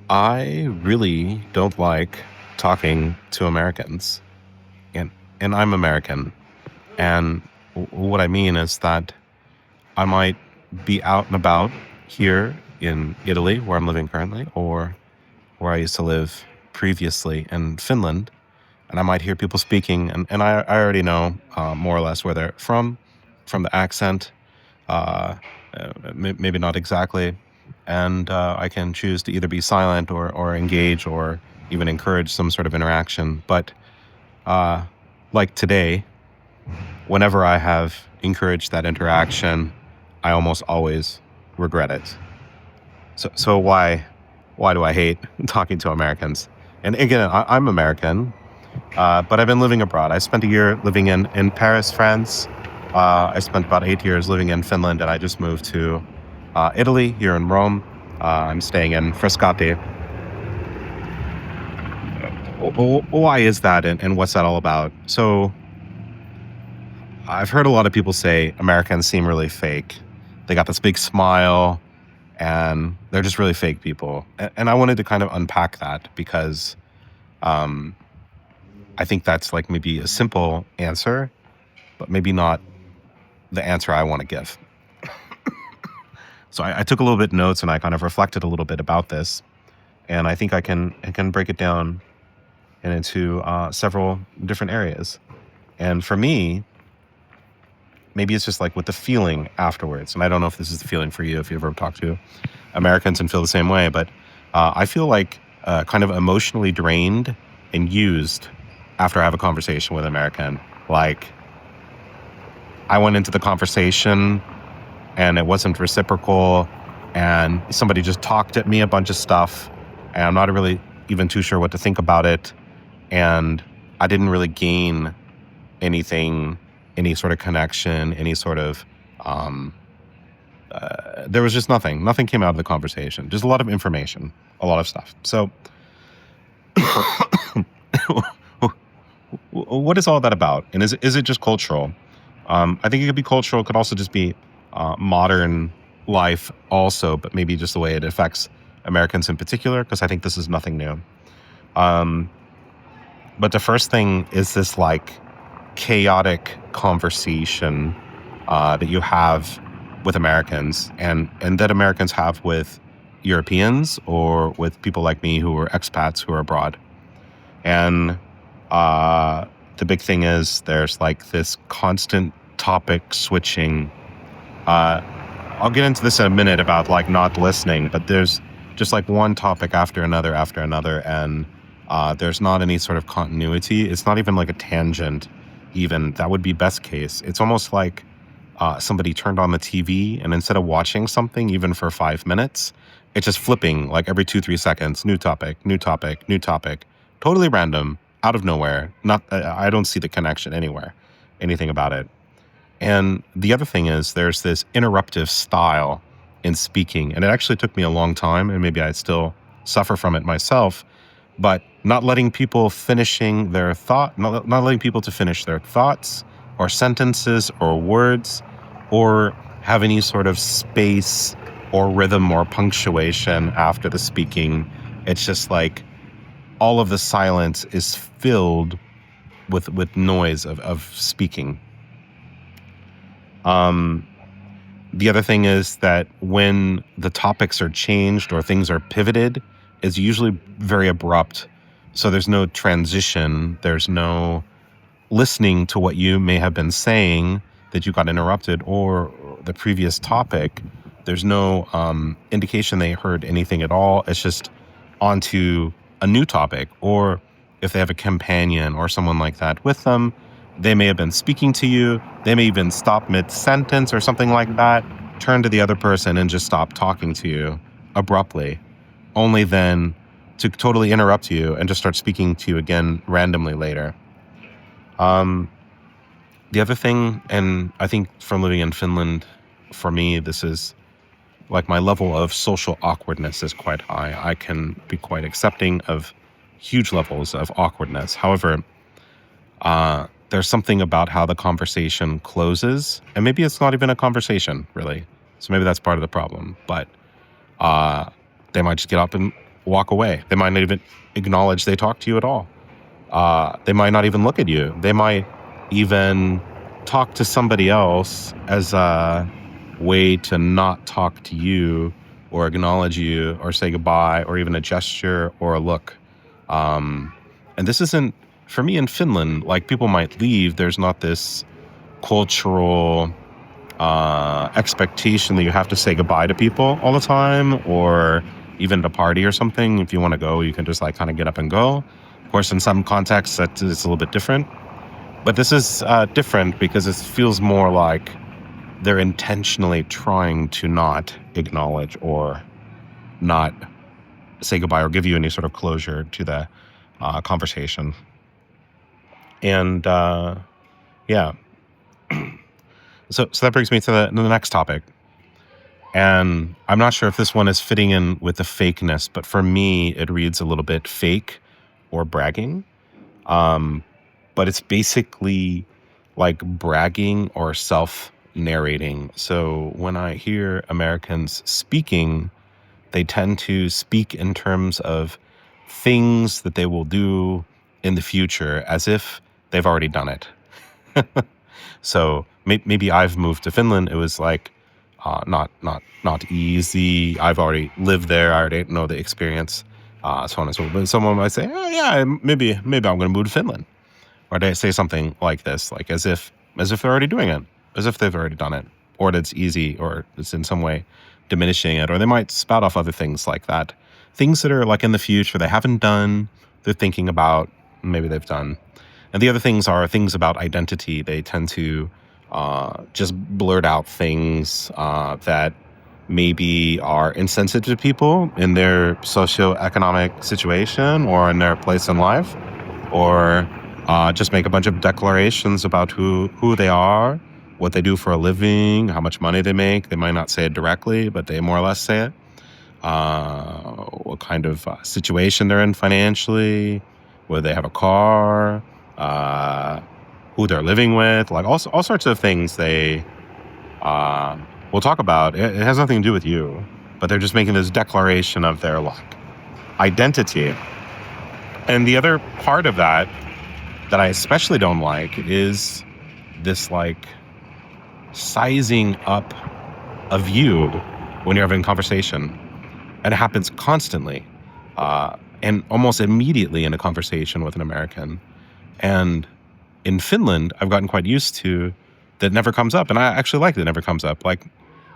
I really don't like talking to Americans, and I'm American. And what I mean is that I might be out and about here in Italy, where I'm living currently, or where I used to live previously in Finland, and I might hear people speaking, and I already know more or less where they're from the accent, uh, maybe not exactly. And I can choose to either be silent or engage or even encourage some sort of interaction. But uh, like today, whenever I have encouraged that interaction, I almost always regret it. So why do I hate talking to Americans? And again, I'm American, but I've been living abroad. I spent a year living in Paris, France. I spent about 8 years living in Finland, and I just moved to Italy, here in Rome. I'm staying in Frascati. Why is that, and what's that all about? So I've heard a lot of people say Americans seem really fake. They got this big smile, and they're just really fake people. And I wanted to kind of unpack that because um, I think that's like maybe a simple answer, but maybe not the answer I want to give. So I took a little bit notes and I kind of reflected a little bit about this, and I think I can break it down into several different areas. And for me, maybe it's just like with the feeling afterwards. And I don't know if this is the feeling for you if you've ever talked to Americans and feel the same way, but I feel like kind of emotionally drained and used after I have a conversation with an American. Like I went into the conversation and it wasn't reciprocal, and somebody just talked at me a bunch of stuff, and I'm not really even too sure what to think about it, and I didn't really gain anything, any sort of connection, any sort of there was just nothing came out of the conversation, just a lot of information, a lot of stuff. So what is all that about, and is it just cultural? I think it could be cultural, it could also just be modern life also, but maybe just the way it affects Americans in particular, because I think this is nothing new. Um, but the first thing is this like chaotic conversation that you have with Americans, and that Americans have with Europeans or with people like me who are expats who are abroad. And the big thing is there's like this constant topic switching. I'll get into this in a minute about like not listening, but there's just like one topic after another, and there's not any sort of continuity. It's not even like a tangent, even. That would be best case. It's almost like somebody turned on the TV, and instead of watching something, even for 5 minutes, it's just flipping like every 2-3 seconds, new topic, totally random, out of nowhere. Not, I don't see the connection anywhere, anything about it. And the other thing is there's this interruptive style in speaking, and it actually took me a long time, and maybe I still suffer from it myself, but not letting people finishing their thought, not letting people to finish their thoughts or sentences or words, or have any sort of space or rhythm or punctuation after the speaking. It's just like all of the silence is filled with noise of speaking. The other thing is that when the topics are changed or things are pivoted, it's usually very abrupt. So there's no transition. There's no listening to what you may have been saying that you got interrupted, or the previous topic. There's no indication they heard anything at all. It's just onto a new topic. Or if they have a companion or someone like that with them, they may have been speaking to you. They may even stop mid-sentence or something like that, turn to the other person and just stop talking to you abruptly, only then to totally interrupt you and just start speaking to you again randomly later. The other thing, and I think from living in Finland, for me, this is like my level of social awkwardness is quite high. I can be quite accepting of huge levels of awkwardness. However, there's something about how the conversation closes, and maybe it's not even a conversation, really. So maybe that's part of the problem. But they might just get up and walk away. They might not even acknowledge they talked to you at all. They might not even look at you. They might even talk to somebody else as a way to not talk to you or acknowledge you or say goodbye or even a gesture or a look. And this isn't, for me in Finland, like people might leave. There's not this cultural expectation that you have to say goodbye to people all the time, or even at a party or something. If you want to go, you can just like kind of get up and go. Of course, in some contexts, it's a little bit different. But this is different because it feels more like they're intentionally trying to not acknowledge or not say goodbye or give you any sort of closure to the conversation. And yeah. So that brings me to the next topic. And I'm not sure if this one is fitting in with the fakeness, but for me, it reads a little bit fake or bragging. But it's basically like bragging or self-narrating. So when I hear Americans speaking, they tend to speak in terms of things that they will do in the future as if they've already done it. So maybe I've moved to Finland. It was like not easy. I've already lived there. I already know the experience, so on and so forth. But someone might say, "Oh yeah, maybe I'm going to move to Finland," or they say something like this, like as if they're already doing it, as if they've already done it, or that it's easy, or it's in some way diminishing it, or they might spout off other things like that, things that are like in the future they haven't done, they're thinking about, maybe they've done. And the other things are things about identity. They tend to just blurt out things that maybe are insensitive to people in their socioeconomic situation or in their place in life, or just make a bunch of declarations about who they are, what they do for a living, how much money they make. They might not say it directly, but they more or less say it. What kind of situation they're in financially, whether they have a car, who they're living with, like all sorts of things they will talk about. It has nothing to do with you, but they're just making this declaration of their like identity. And the other part of that I especially don't like is this like sizing up of you when you're having a conversation. And it happens constantly and almost immediately in a conversation with an American. And in Finland, I've gotten quite used to that never comes up. And I actually like that it never comes up. Like,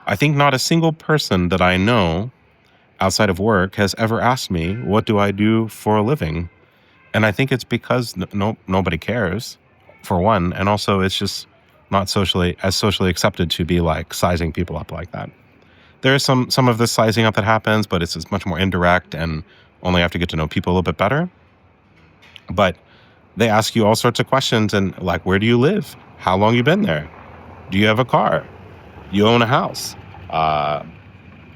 I think not a single person that I know outside of work has ever asked me, what do I do for a living? And I think it's because nobody cares, for one. And also, it's just not socially accepted to be like sizing people up like that. There is some of this sizing up that happens, but it's much more indirect and only have to get to know people a little bit better. But they ask you all sorts of questions and like, where do you live? How long you been there? Do you have a car? You own a house?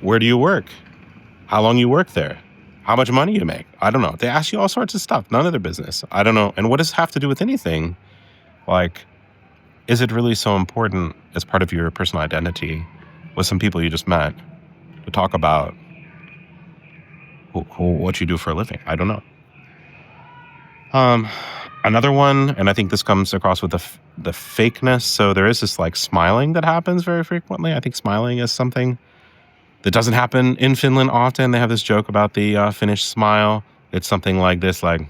Where do you work? How long you work there? How much money you make? I don't know. They ask you all sorts of stuff. None of their business. I don't know. And what does it have to do with anything? Like, is it really so important as part of your personal identity with some people you just met to talk about what you do for a living? I don't know. Another one, and I think this comes across with the fakeness. So there is this like smiling that happens very frequently. I think smiling is something that doesn't happen in Finland often. They have this joke about the Finnish smile. It's something like this, like,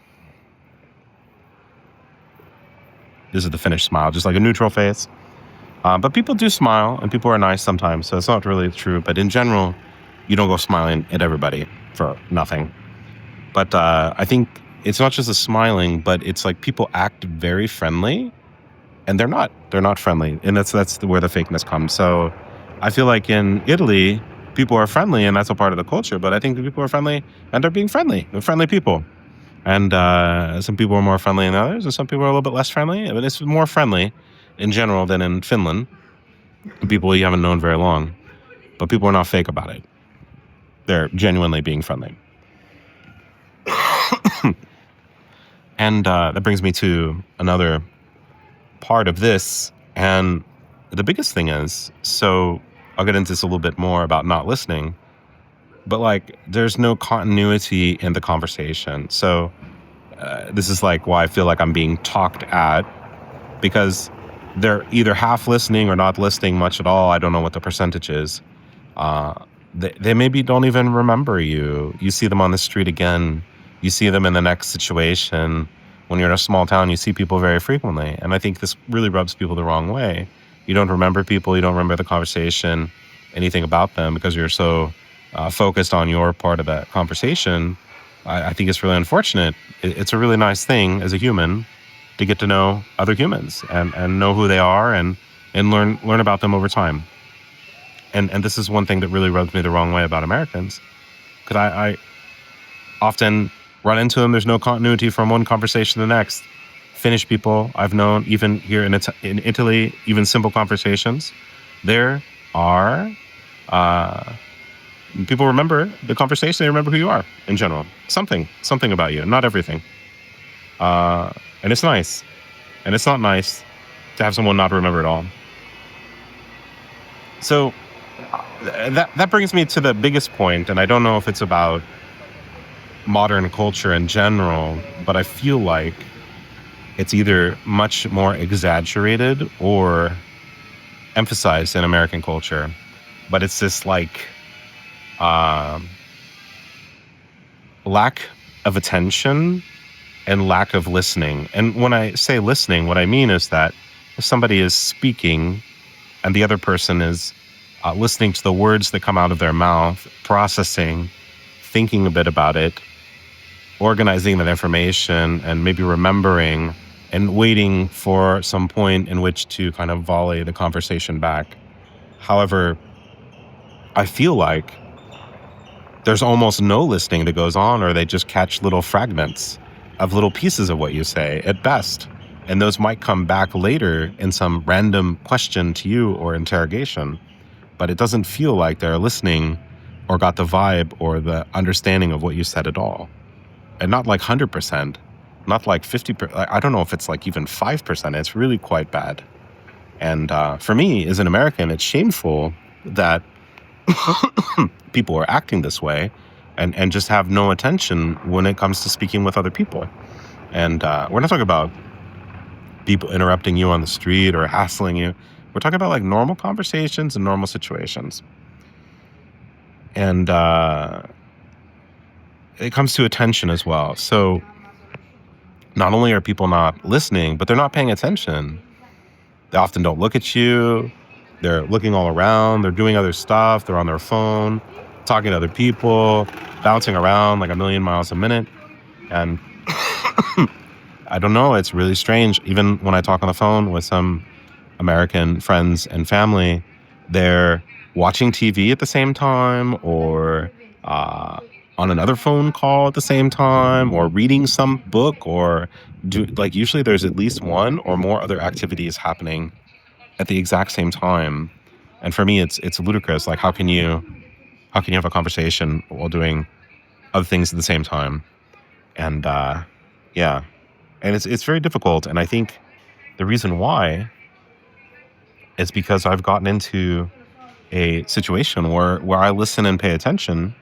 this is the Finnish smile, just like a neutral face. But people do smile, and people are nice sometimes, so it's not really true. But in general, you don't go smiling at everybody for nothing. But I think it's not just the smiling, but it's like people act very friendly, and they're not. They're not friendly, and that's where the fakeness comes. So I feel like in Italy, people are friendly, and that's a part of the culture. But I think people are friendly, and they're being friendly. They're friendly people. And some people are more friendly than others, and some people are a little bit less friendly. But it's more friendly in general than in Finland. People you haven't known very long. But people are not fake about it. They're genuinely being friendly. And that brings me to another part of this. And the biggest thing is, so I'll get into this a little bit more about not listening. but like there's no continuity in the conversation. So this is like why I feel like I'm being talked at, because they're either half listening or not listening much at all. I don't know what the percentage is. Uh, they maybe don't even remember you. You see them on the street again. You see them in the next situation. When you're in a small town, you see people very frequently. And I think this really rubs people the wrong way. You don't remember people. You don't remember the conversation, anything about them, because you're so focused on your part of that conversation. I think it's really unfortunate. It's a really nice thing as a human to get to know other humans and know who they are and learn about them over time. And this is one thing that really rubs me the wrong way about Americans, because I often run into them. There's no continuity from one conversation to the next. Finnish people I've known, even here in Italy, even simple conversations, there are people remember the conversation. They remember who you are in general. Something about you, not everything. And it's nice. And it's not nice to have someone not remember it all. So that brings me to the biggest point, and I don't know if it's about modern culture in general, but I feel like it's either much more exaggerated or emphasized in American culture. But it's this like lack of attention and lack of listening. And when I say listening, what I mean is that if somebody is speaking and the other person is listening to the words that come out of their mouth, processing, thinking a bit about it, organizing that information, and maybe remembering and waiting for some point in which to kind of volley the conversation back. However, I feel like there's almost no listening that goes on, or they just catch little fragments of little pieces of what you say at best. And those might come back later in some random question to you or interrogation. But it doesn't feel like they're listening or got the vibe or the understanding of what you said at all. And not like 100%, not like 50%. I don't know if it's like even 5%. It's really quite bad. And for me, as an American, it's shameful that people are acting this way and just have no attention when it comes to speaking with other people. And we're not talking about people interrupting you on the street or hassling you. We're talking about like normal conversations and normal situations. And it comes to attention as well. So not only are people not listening, but they're not paying attention. They often don't look at you. They're looking all around. They're doing other stuff. They're on their phone, talking to other people, bouncing around like a million miles a minute. And I don't know, it's really strange. Even when I talk on the phone with some American friends and family, they're watching TV at the same time, or on another phone call at the same time, or reading some book, or usually there's at least one or more other activities happening at the exact same time. And for me, it's ludicrous. Like, how can you have a conversation while doing other things at the same time? And yeah, and it's very difficult. And I think the reason why is because I've gotten into a situation where I listen and pay attention,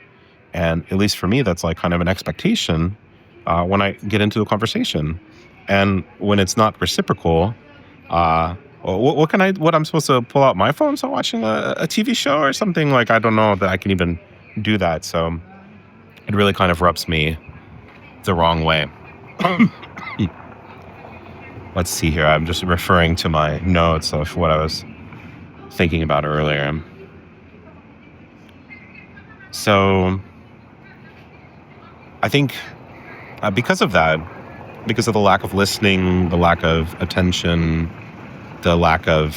and at least for me, that's like kind of an expectation when I get into a conversation. And when it's not reciprocal, what I'm supposed to pull out my phone? So watching a TV show or something? Like, I don't know that I can even do that. So it really kind of rubs me the wrong way. Let's see here. I'm just referring to my notes of what I was thinking about earlier. So I think because of that, because of the lack of listening, the lack of attention, the lack of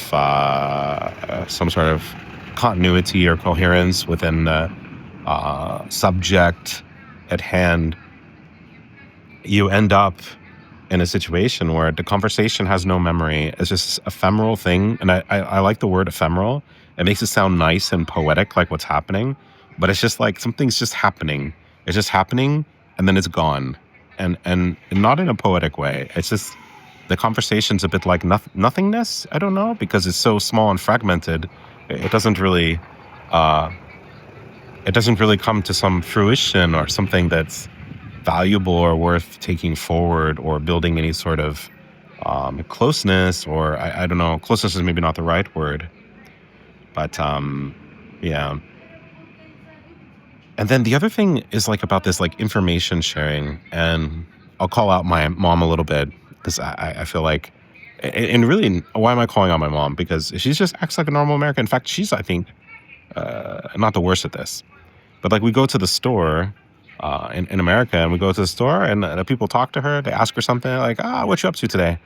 some sort of continuity or coherence within the subject at hand, you end up in a situation where the conversation has no memory. It's just an ephemeral thing. And I like the word ephemeral. It makes it sound nice and poetic, like what's happening. But it's just like something's just happening. It's just happening, and then it's gone. And not in a poetic way. It's just the conversation's a bit like nothingness. I don't know, because it's so small and fragmented. It doesn't really it doesn't really come to some fruition or something that's valuable or worth taking forward or building any sort of closeness, or I don't know, closeness is maybe not the right word, but yeah. And then the other thing is like about this like information sharing, and I'll call out my mom a little bit because I feel like, and really, why am I calling out my mom? Because she just acts like a normal American. In fact, she's, I think, not the worst at this. But like we go to the store in America, and we go to the store, and people talk to her. They ask her something like, what you up to today?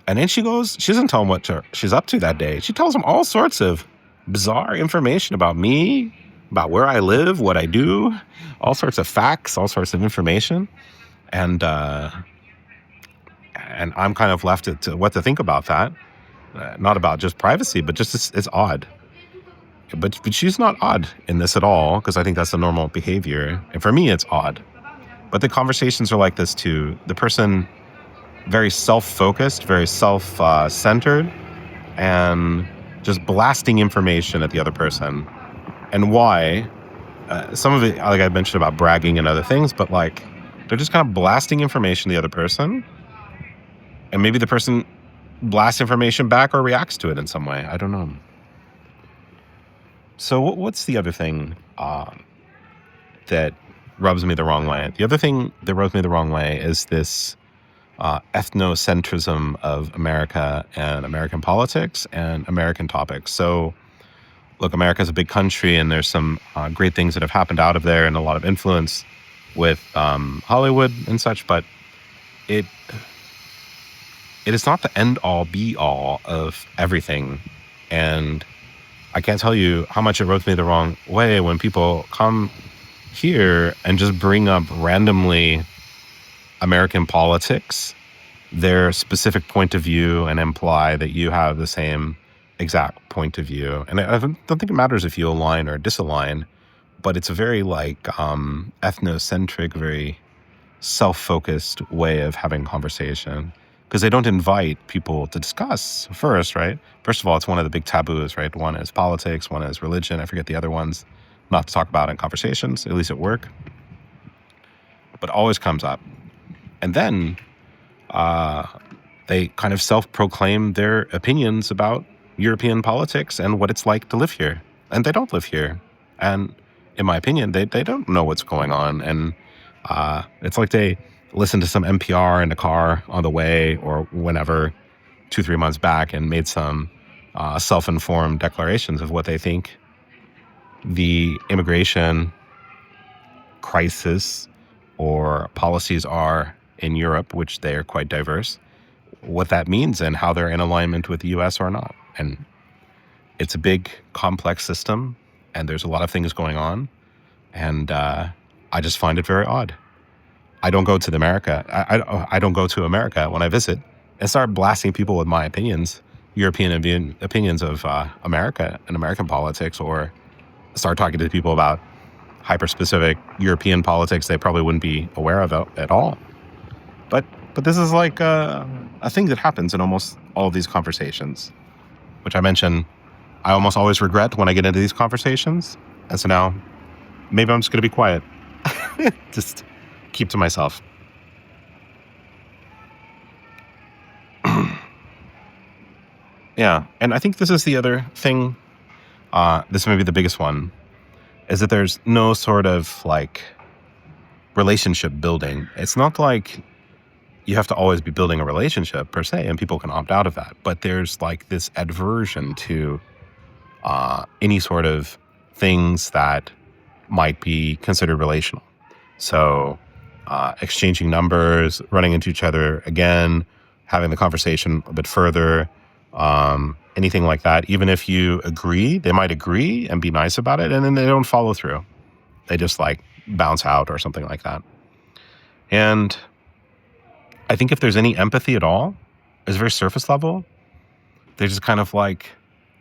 And then she doesn't tell them what she's up to that day. She tells them all sorts of bizarre information about me, about where I live, what I do, all sorts of facts, all sorts of information. And I'm kind of left to what to think about that. Not about just privacy, but just it's odd. But she's not odd in this at all, because I think that's the normal behavior. And for me, it's odd. But the conversations are like this too. The person, very self-focused, very self-centered, and just blasting information at the other person. And why? Some of it, like I mentioned about bragging and other things, but like they're just kind of blasting information to the other person. And maybe the person blasts information back or reacts to it in some way. I don't know. So what's the other thing that rubs me the wrong way? The other thing that rubs me the wrong way is this ethnocentrism of America and American politics and American topics. So, look, America is a big country, and there's some great things that have happened out of there, and a lot of influence with Hollywood and such. But it is not the end all be all of everything, and I can't tell you how much it rubs me the wrong way when people come here and just bring up randomly American politics, their specific point of view, and imply that you have the same exact point of view. And I don't think it matters if you align or disalign, but it's a very like ethnocentric, very self-focused way of having conversation, because they don't invite people to discuss first, right? First of all, it's one of the big taboos, right? One is politics, one is religion. I forget the other ones, not to talk about in conversations, at least at work, but always comes up. And then they kind of self-proclaim their opinions about European politics and what it's like to live here. And they don't live here. And in my opinion, they don't know what's going on. And it's like they listened to some NPR in the car on the way or whenever 2-3 months back and made some self-informed declarations of what they think the immigration crisis or policies are in Europe, which they are quite diverse, what that means and how they're in alignment with the US or not. And it's a big, complex system, and there's a lot of things going on. And I just find it very odd. I don't go to America. I don't go to America when I visit and start blasting people with my opinions, European opinions of America and American politics, or start talking to people about hyper-specific European politics they probably wouldn't be aware of at all. But this is like a thing that happens in almost all of these conversations, which I mentioned I almost always regret when I get into these conversations. And so now maybe I'm just going to be quiet. Just keep to myself. Yeah. And I think this is the other thing. This may be the biggest one, is that there's no sort of like relationship building. It's not like you have to always be building a relationship per se, and people can opt out of that. But there's like this aversion to any sort of things that might be considered relational. So exchanging numbers, running into each other again, having the conversation a bit further, anything like that. Even if you agree, they might agree and be nice about it, and then they don't follow through. They just like bounce out or something like that. And I think if there's any empathy at all, it's very surface level. They're just kind of like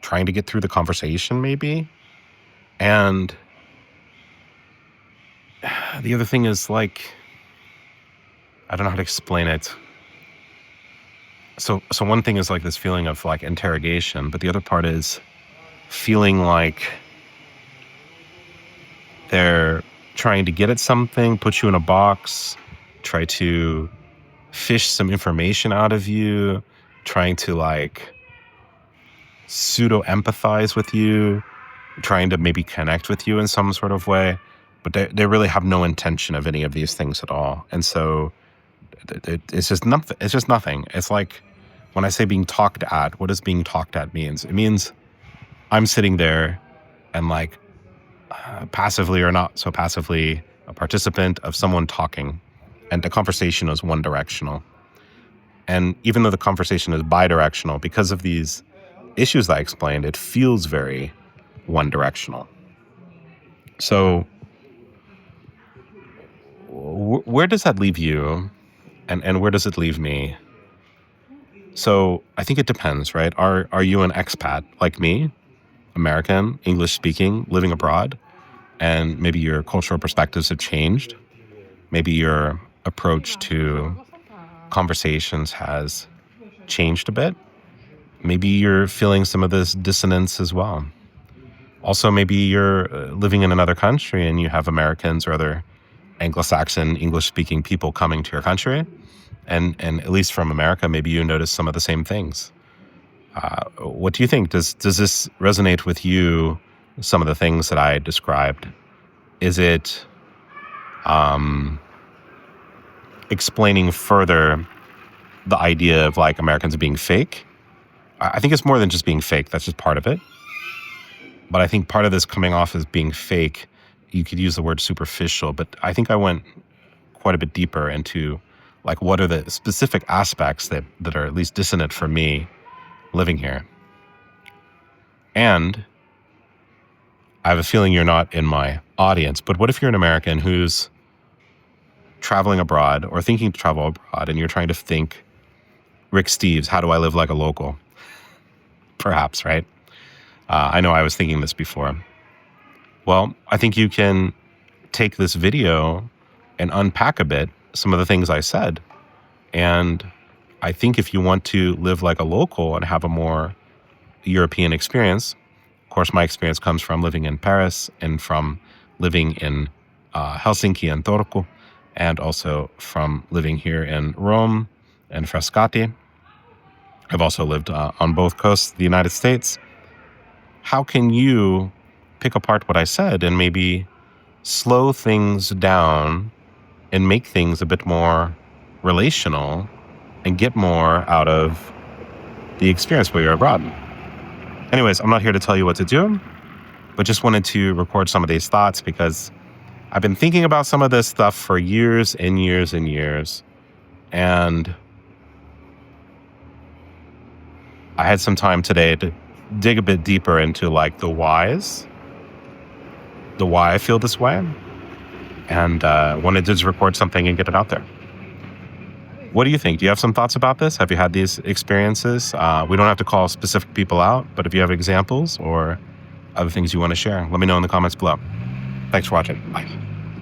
trying to get through the conversation maybe. And the other thing is like, I don't know how to explain it. So one thing is like this feeling of like interrogation, but the other part is feeling like They're trying to get at something, put you in a box, try to fish some information out of you, trying to like pseudo empathize with you, trying to maybe connect with you in some sort of way. But they really have no intention of any of these things at all. And so it's just nothing. It's just nothing. It's like when I say being talked at, what does being talked at means? It means I'm sitting there and like passively or not so passively a participant of someone talking, and the conversation is one directional. And even though the conversation is bidirectional, because of these issues that I explained, it feels very one directional. So where does that leave you, and where does it leave me? So I think it depends, right? Are you an expat like me, American, English speaking, living abroad, and maybe your cultural perspectives have changed? Maybe your approach to conversations has changed a bit. Maybe you're feeling some of this dissonance as well. Also, maybe you're living in another country and you have Americans or other Anglo-Saxon English-speaking people coming to your country. And at least from America, maybe you notice some of the same things. What do you think? Does this resonate with you, some of the things that I described? Is it explaining further the idea of like Americans being fake? I think it's more than just being fake. That's just part of it. But I think part of this coming off as being fake, you could use the word superficial, but I think I went quite a bit deeper into like what are the specific aspects that are at least dissonant for me living here. And I have a feeling you're not in my audience, but what if you're an American who's traveling abroad or thinking to travel abroad and you're trying to think, Rick Steves, how do I live like a local? Perhaps, right? I know I was thinking this before. Well, I think you can take this video and unpack a bit some of the things I said. And I think if you want to live like a local and have a more European experience, of course, my experience comes from living in Paris and from living in Helsinki and Turku, and also from living here in Rome and Frascati. I've also lived on both coasts of the United States. How can you pick apart what I said and maybe slow things down and make things a bit more relational and get more out of the experience while you're abroad? Anyways, I'm not here to tell you what to do, but just wanted to record some of these thoughts because I've been thinking about some of this stuff for years and years and years. And I had some time today to dig a bit deeper into like the whys, the why I feel this way, and wanted to just record something and get it out there. What do you think? Do you have some thoughts about this? Have you had these experiences? We don't have to call specific people out, but if you have examples or other things you want to share, let me know in the comments below. Thanks for watching. Bye.